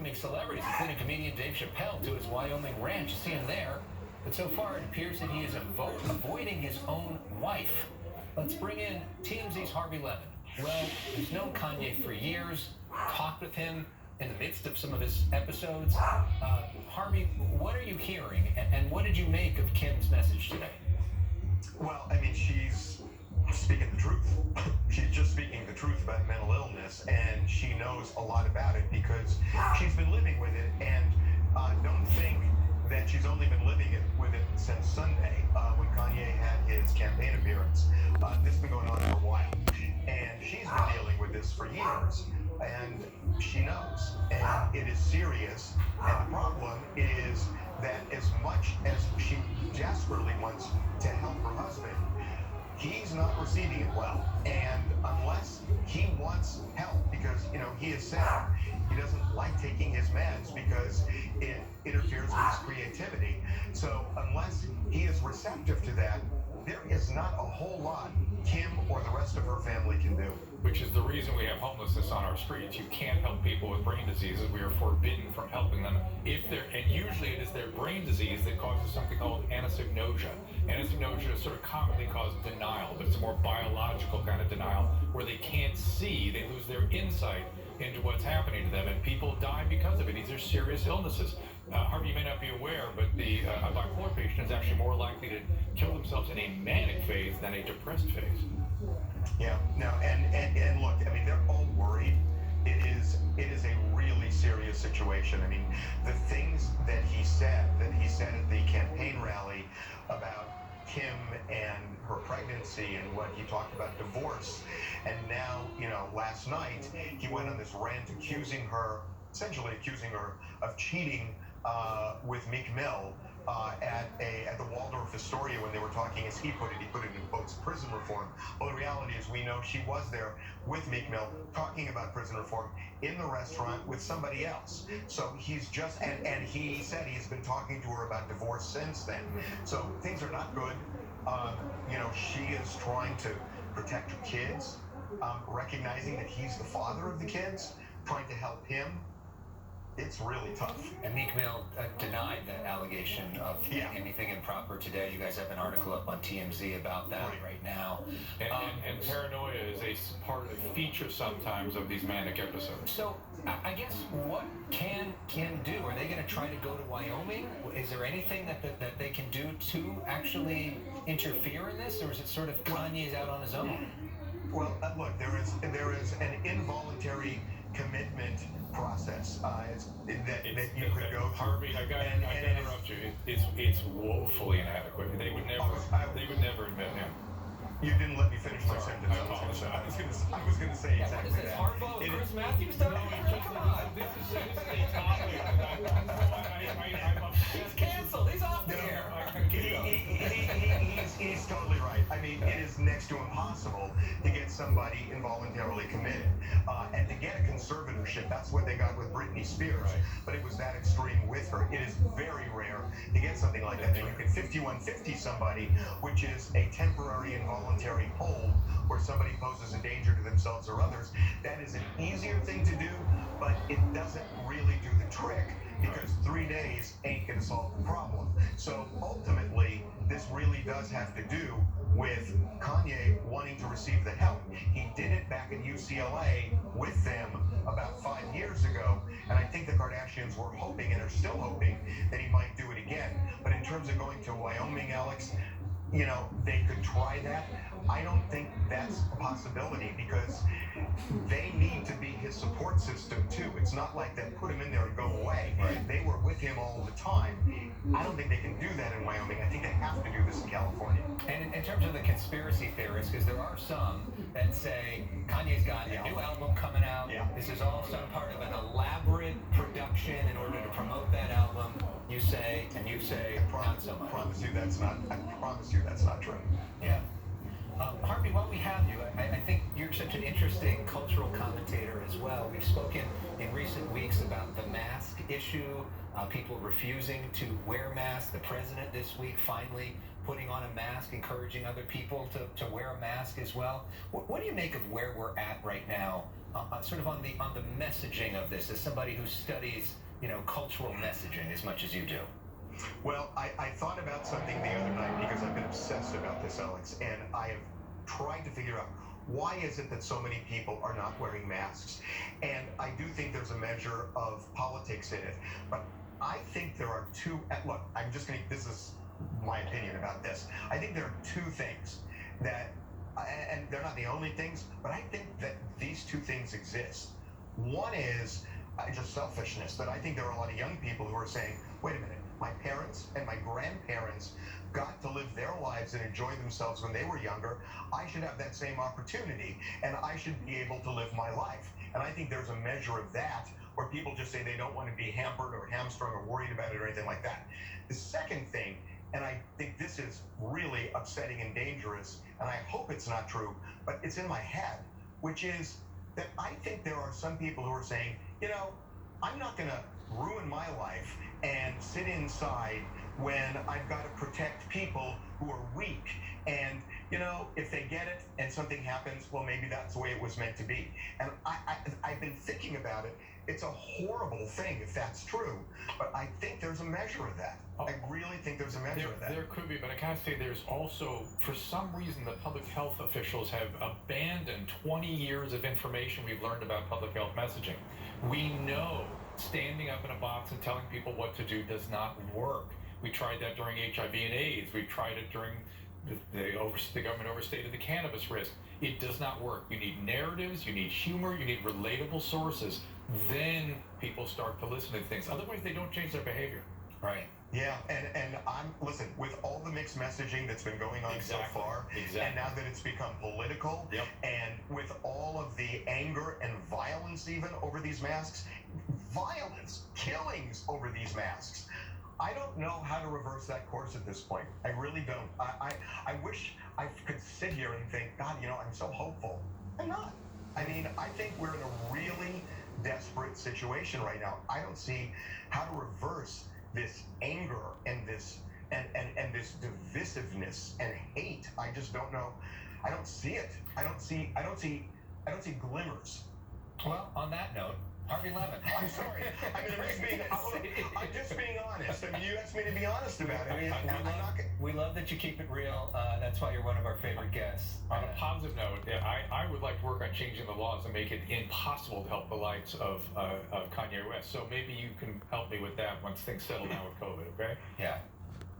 welcoming celebrities, including comedian Dave Chappelle, to his Wyoming ranch. You see him there. But so far, it appears that he is avoiding his own wife. Let's bring in TMZ's Harvey Levin. Well, he's known Kanye for years, talked with him in the midst of some of his episodes. Harvey, what are you hearing, and what did you make of Kim's message today? Well, I mean, she's speaking the truth. She's just speaking the truth about mental illness, and she knows a lot about it because she's been living with it. And don't think that she's only been living with it since Sunday, when Kanye had his campaign appearance. This has been going on for a while, and she's been dealing with this for years, and she knows, and it is serious. And the problem is that as much as she desperately wants to help her husband, he's not receiving it well. And unless he wants help, because, you know, he has said he doesn't like taking his meds because it interferes with his creativity. So unless he is receptive to that, there is not a whole lot Kim or the rest of her family can do. Which is the reason we have homelessness on our streets. You can't help people with brain diseases. We are forbidden from helping them and usually it is their brain disease that causes something called anosognosia. Anosognosia is sort of commonly caused denial, but it's a more biological kind of denial where they can't see, they lose their insight into what's happening to them, and people die because of it. These are serious illnesses. Harvey, you may not be aware, but a bipolar patient is actually more likely to kill themselves in a manic phase than a depressed phase. Yeah, no, and look, I mean, they're all worried. It is a really serious situation. I mean, the things that he said at the campaign rally about Kim and her pregnancy, and what he talked about divorce, and now, you know, last night he went on this rant essentially accusing her of cheating with Meek Mill at the Waldorf Astoria when they were talking, as he put it in quotes, prison reform. Well, the reality is we know she was there with Meek Mill talking about prison reform in the restaurant with somebody else. So he's just, and he said he's been talking to her about divorce since then. So things are not good. You know, she is trying to protect her kids, recognizing that he's the father of the kids, trying to help him. It's really tough. And Meek Mill denied that allegation of anything improper today. You guys have an article up on TMZ about that right now. And paranoia is a feature sometimes of these manic episodes. So I guess what can Kim do? Are they going to try to go to Wyoming? Is there anything that they can do to actually interfere in this, or is it sort of Kanye's out on his own? Well, look, there is an involuntary commitment process that you could go through. Harvey, I got to interrupt you. It's woefully inadequate. They would never admit him. You didn't let me finish my sentence. I apologize. I was going to say exactly what is this, Harbaugh and Chris Matthews stuff? This is a topic. He's canceled. He's off the air. He's totally right. I mean, it is next to impossible to get somebody involuntarily committed. And to get a conservatorship, that's what they got with Britney Spears. Right. But it was that extreme with her. It is very rare to get something like that. And you can 5150 somebody, which is a temporary involuntary hold where somebody poses a danger to themselves or others. That is an easier thing to do, but it doesn't really do the trick, because 3 days ain't going to solve the problem. So ultimately, this really does have to do with Kanye wanting to receive the help. He did it back at UCLA with them about 5 years ago, and I think the Kardashians were hoping, and are still hoping, that he might do it again. But in terms of going to Wyoming, Alex, you know, they could try that. I don't think that's a possibility, because they need to be his support system too. It's not like they put him in there and go away. Right. They were with him all the time. I don't think they can do that in Wyoming. I think they have to do this in California. And in terms of the conspiracy theorists, because there are some that say Kanye's got a new album coming out. Yeah. This is all some part of an elaborate production in order to promote that album. You say, not so much. I promise you that's not true. Yeah. Harvey, while we have you, I think you're such an interesting cultural commentator as well. We've spoken in recent weeks about the mask issue, people refusing to wear masks. The president this week finally putting on a mask, encouraging other people to wear a mask as well. What do you make of where we're at right now sort of on the messaging of this, as somebody who studies, cultural messaging as much as you do? Well, I thought about something the other night because I've been obsessed about this, Alex, and I have tried to figure out why is it that so many people are not wearing masks. And I do think there's a measure of politics in it, but I think there are two. Look, this is my opinion about this. I think there are two things that, and they're not the only things, but I think that these two things exist. One is just selfishness, that I think there are a lot of young people who are saying, wait a minute, my parents and my grandparents got to live their lives and enjoy themselves when they were younger. I should have that same opportunity, and I should be able to live my life. And I think there's a measure of that where people just say they don't want to be hampered or hamstrung or worried about it or anything like that. The second thing, and I think this is really upsetting and dangerous, and I hope it's not true, but it's in my head, which is that I think there are some people who are saying, I'm not going to ruin my life and sit inside when I've got to protect people who are weak. And, if they get it and something happens, well, maybe that's the way it was meant to be. And I've been thinking about it. It's a horrible thing if that's true, but I think there's a measure of that. I really think there's a measure of that. There could be, but I gotta say there's also, for some reason, the public health officials have abandoned 20 years of information we've learned about public health messaging. We know standing up in a box and telling people what to do does not work. We tried that during HIV and AIDS. We tried it during the government overstated the cannabis risk. It does not work. You need narratives, you need humor, you need relatable sources. Then people start to listen to things. Otherwise, they don't change their behavior. Right. Yeah, and listen, with all the mixed messaging that's been going on so far, and now that it's become political, and with all of the anger and violence even over these masks, killings over these masks, I don't know how to reverse that course at this point. I really don't. I wish I could sit here and think, God, I'm so hopeful. I'm not. I mean, I think we're in a really desperate situation right now. I don't see how to reverse this anger and this and this divisiveness and hate. I just don't know. I don't see it. I don't see glimmers. Well, on that note, Harvey Levin. I'm sorry. I mean, I'm just being honest. I mean, you asked me to be honest about it. I mean, we love that you keep it real. That's why you're one of our favorite guests. On a positive note, I would like to work on changing the laws and make it impossible to help the likes of Kanye West. So maybe you can help me with that once things settle down with COVID, okay? Yeah.